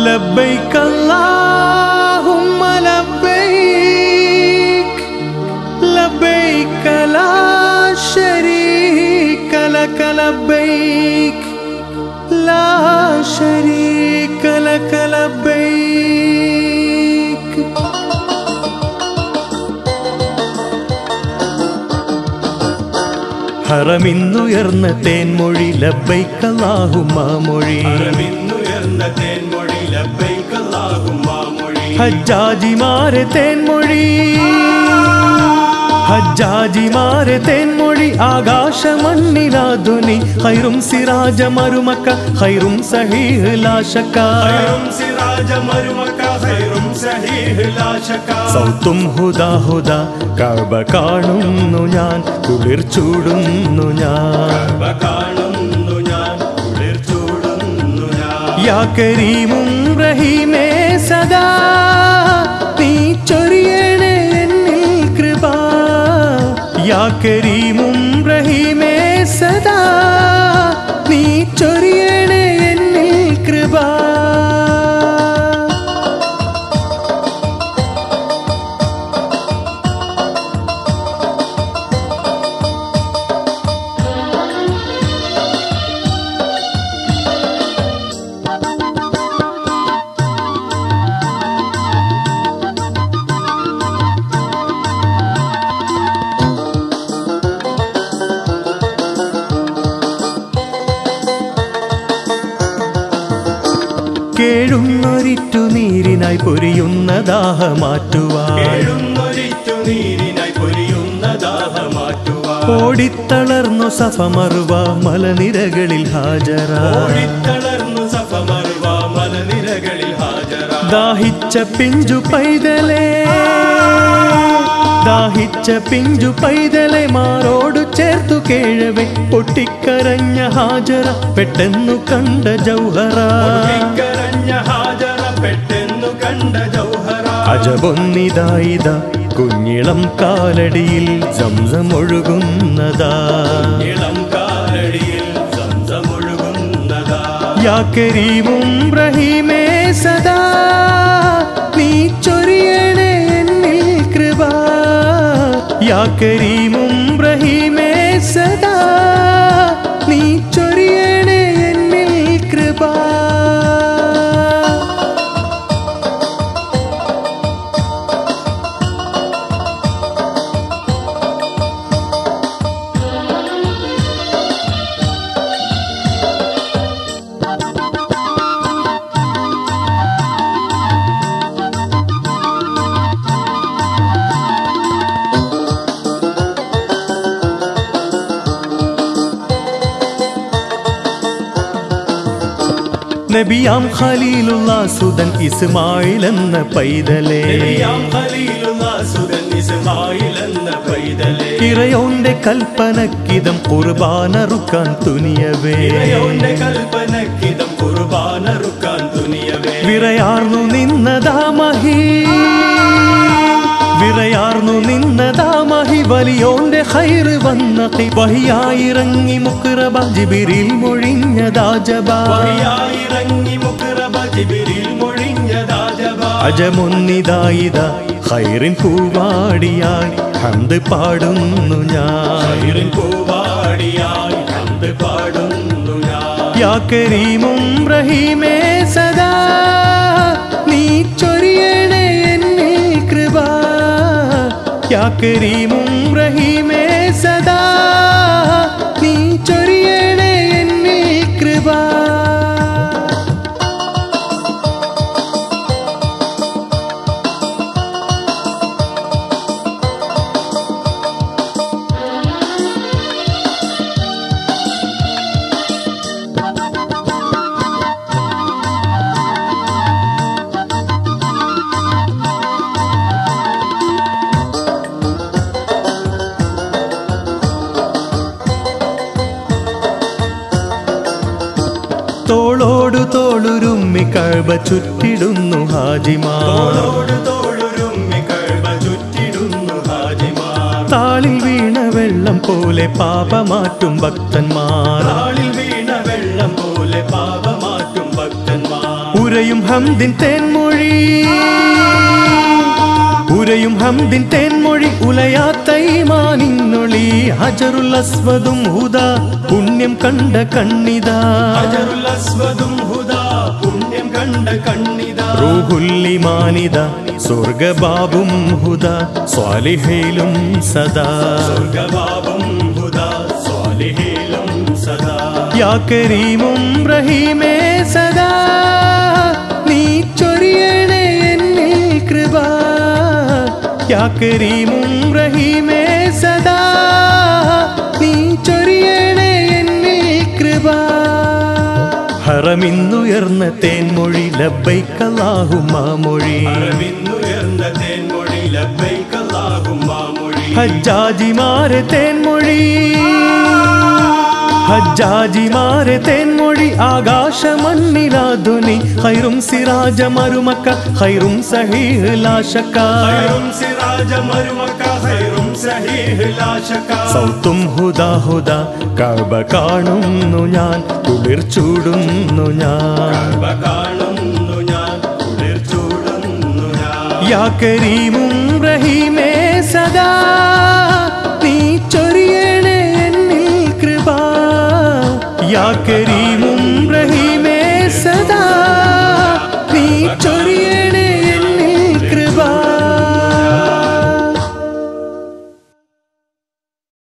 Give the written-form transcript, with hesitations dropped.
لبيك اللهم لبيك لبيك لا شريك لك لبيك لا شريك لك لبيك ഹറമിന്നുയർന്ന തേൻമൊഴി ലബ്ബൈക അല്ലാഹുമ്മ മൊഴി ഹജ്ജാജിമാരെ തേൻമൊഴി ഹജ്ജാജിമാരെ തേൻമൊഴി ആകാശമണ്ണിലാധ്വനി ഖൈറും സിറാജ മരുമക്ക ഖൈറും സഹീഹ് ലാ ശക്ക സൗത്തും ഹുദാ ഹുദാ കഅബ കാണുന്നു ഞാൻ കുളിർ ചൂടുന്നു ഞാൻ യാ കരീമും റഹീമേ സദാ നീ ചൊരിയണേ എന്നിൽ കൃപ യാ കരീമും റഹീമേ സദാ നീ ചൊരിയണേ എന്നിൽ കൃപ കേഴുന്നൊരിറ്റു നീരിനായി പൊരിയുന്ന ദാഹമാറ്റുവാൻ ഓടിത്തളർന്നു സഫമറുവ മലനിരകളിൽ ഹാജറ ദാഹിച്ച പിഞ്ചു പൈതലേ ദാഹിച്ച പിഞ്ചു പൈതലെ മാറോടു ചേർത്തു കേഴവെ പൊട്ടിക്കരഞ്ഞ ഹാജറ പെട്ടെന്നു കണ്ട ജൗഹറ അജബൊന്നിതായിത കുഞ്ഞിളം കാലടിയിൽ സംസം ഒഴുകുന്നതാ യാ കരീമും റഹീമേ സദാ നീ ചൊരിയണേ എന്നിൽ കൃപ യാ കരീമും റഹീമേ സദാ നീ ചൊരിയണേ എന്നിൽ കൃപ നബിയാം ഖലീലുള്ളാ സുദൻ ഇസ്മായിൽ എന്ന പൈതലേ ഇറയോന്റെ കൽപ്പനക്കിതം ഖുർബാനറുക്കാൻ തുനിയവേ വിറയാർന്നു നിന്നതാമഹി വിറയാർന്നു നിന്നതാമഹി വലിയോന്റെ ഖൈറ് വന്ന വഹിയായിറങ്ങി മുഖ്റബ ജിബ്രീൽ മൊഴിഞ്ഞതാജബ അജമൊന്നിതായിത ഖൈറിൻ പൂവാടിയായി ഹംദ് പാടുന്നു ഞാൻ യാ കരീമും റഹീമേ സദാ നീ ചൊരിയണേ എന്നിൽ കൃപ യാ കരീമും റഹീമേ സദാ നീ ചൊരിയണേ എന്നിൽ കൃപ തോളോടു തോളുരുമ്മി കഅബ ചുറ്റിടുന്നു ഹാജിമാർ താളിൽ വീണ വെള്ളം പോലെ പാപമാറ്റും ഭക്തന്മാർ വെള്ളം പോലെ പാപമാറ്റും ഭക്തന്മാർ. ഉരയും ഹംദിൻ തേൻമൊഴി, ഉരയും ഹംദിൻ തേൻമൊഴി, ഉലയാത്ത ഈമാനിന്നൊളി. ഹജറുൽ അസ്വദും ഹുദാ, പുണ്യം കണ്ട കണ്ണിതാ. ഹജറുൽ അസ്വദും ഹുദാ, പുണ്യം കണ്ട കണ്ണിതാ. റൂഹുൽ ഈമാനിദാ, സ്വർഗബാബും ഹുദാ, സ്വാലിഹീലും സദാ. സ്വർഗബാബും ഹുദാ, സ്വാലിഹീലും സദാ. യാ കരീമും റഹീമേ സദാ, നീ ചൊരിയണേ എന്നിൽ കൃപ. യാ കരീമും റഹീമേ സദാ, നീ ചൊരിയണേ എന്നിൽ കൃപ. ഹറമിന്നുയർന്ന തേൻമൊഴി ലബ്ബൈക അല്ലാഹുമ്മ മൊഴി. ഹറമിന്നുയർന്ന തേൻമൊഴി ലബ്ബൈക അല്ലാഹുമ്മ മൊഴി. ഹജ്ജാജിമാരെ തേൻമൊഴി, ഹജ്ജാജിമാരെ തേൻമൊഴി. ആകാശമണ്ണിലാധുനി ഖൈറും സിറാജ മരുമക്ക, ഖൈറും സഹീഹ് ലാ ശക്ക. ഖൈറും സിറാജ മരുമക്ക, ഖൈറും സഹീഹ് ലാ ശക്ക. സൗത്തും ഹുദാ ഹുദാ, കഅബ കാണുന്നു ഞാൻ, കുളിർ ചൂടുന്നു ഞാൻ. കഅബ കാണുന്നു ഞാൻ, കുളിർ ചൂടുന്നു ഞാൻ. യാ കരീമും റഹീമേ സദാ,